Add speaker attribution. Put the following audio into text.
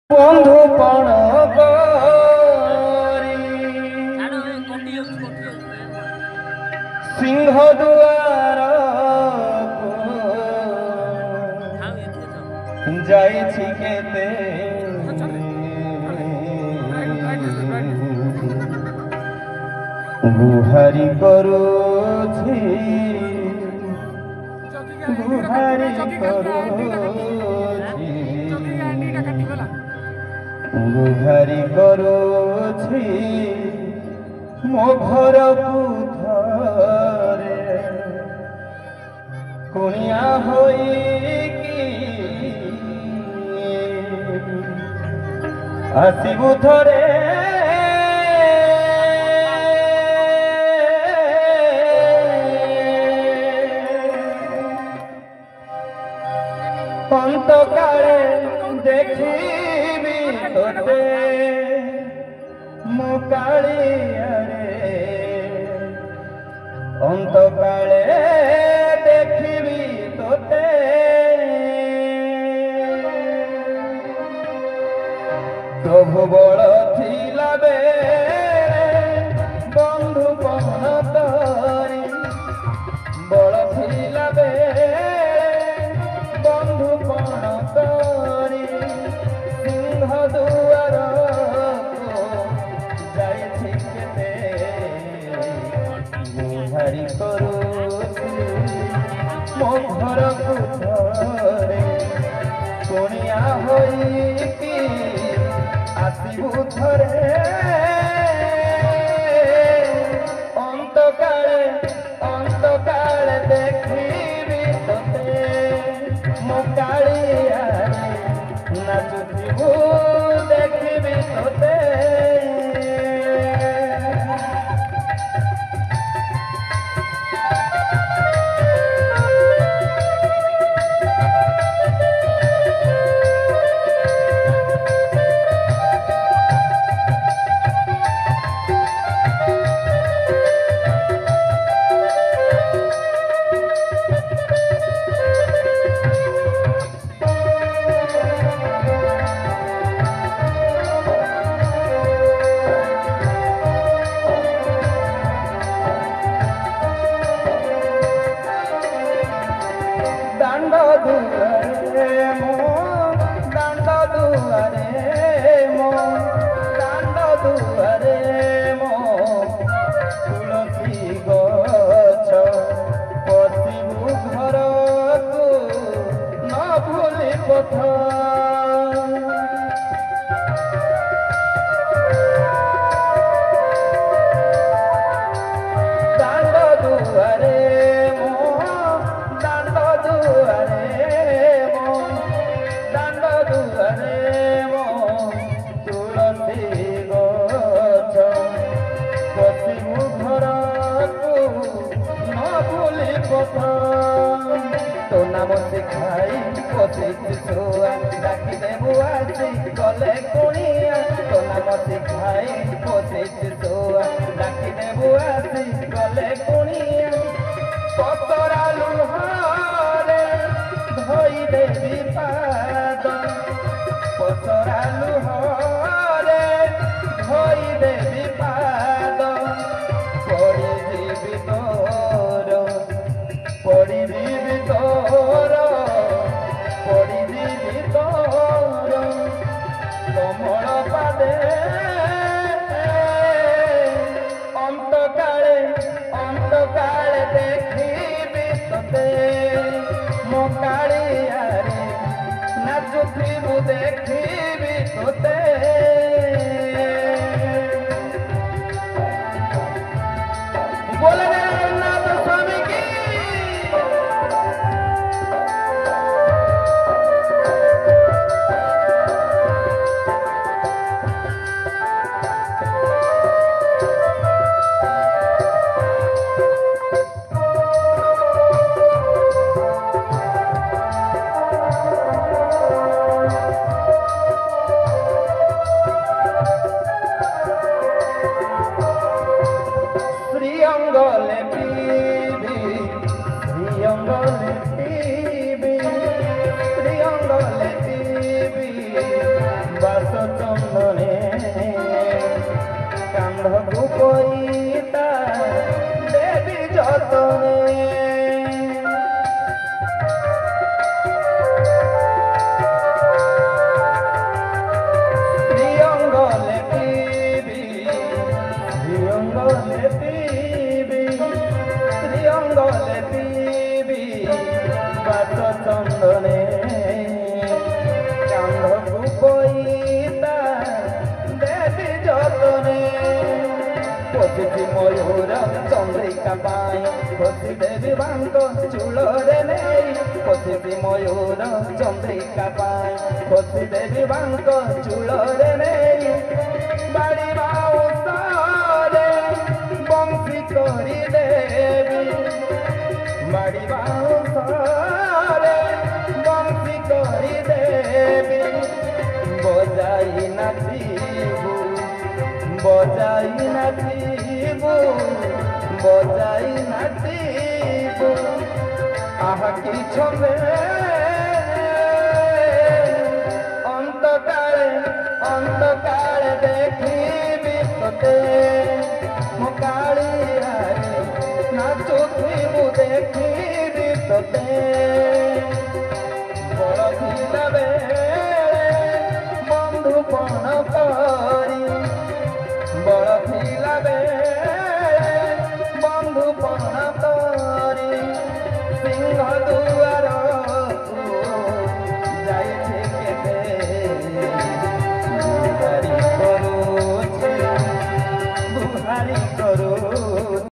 Speaker 1: বন্ধুপণ সিংহ দুয়ার যাইছি কেতে গুহারি করুছি গুহারি করুছি গুহারি করুছি মো ঘরকু ধরে কুণিয়া হইকি আসিবু ধরে অন্তকালে দেখিবি তোতে মো কালিয়ারে অন্তকালে দেখিবি তোতে প্রভু বল থিলা বেলে বন্ধু পণ তরি বল থিলা বেলে বন্ধু পণ তরি সিংহ দুয়ার যাইছি কেতে গুহারি করুছি মো ঘরকু ধরে কুণিয়া হইকি আসিবু ধরে অন্তকালে দেখিবি তোতে মো কালিয়ারে নাচুথিবু দেখিবি তোতে तो नाम सिखाई कोशिश छुआ डाकी देबू आसी गले कुणिया तो नाम सिखाई कोशिश छुआ डाकी देबू आसी गले कुणिया पतरा लुहारे धोई देवी पाद पतरा लुहारे धोई देवी पाद पड़ी जीवी तोर पड़ी जीवी तोर पड़ी जीवी तोर कमल पादे অন্তকালে দেখিবি তোতে মো কালিয়ারে নাচুথিবু দেখিবি তোতে বলে জগন্নাথ স্বামী কি বাস চন্দনে কান্ধকু পইতা দেবী যতনে চন্দনে কান্ধকু পইতা দেবী যতনে পতিথি ময়ূর চন্দ্রিকা পাই পতি দেবী বাঙ্ক চূড়রে নেই পতিথি ময়ূর চন্দ্রিকা পাই পতি দেবী বাঙ্ক চূড়রে নেই বাড়ি বাউসারে বংশী করি দেবী বাড়ি বাউসারে বংশী করি দেবী বজাই নাচিবু বজাই নাচিবু বজাই নাচিবু আহা কি ছন্দে অন্তকালে দেখিবি তোতে মো কাଳିଆରେ ନାଚୁଥିବୁ ଦେଖିବି ତତେ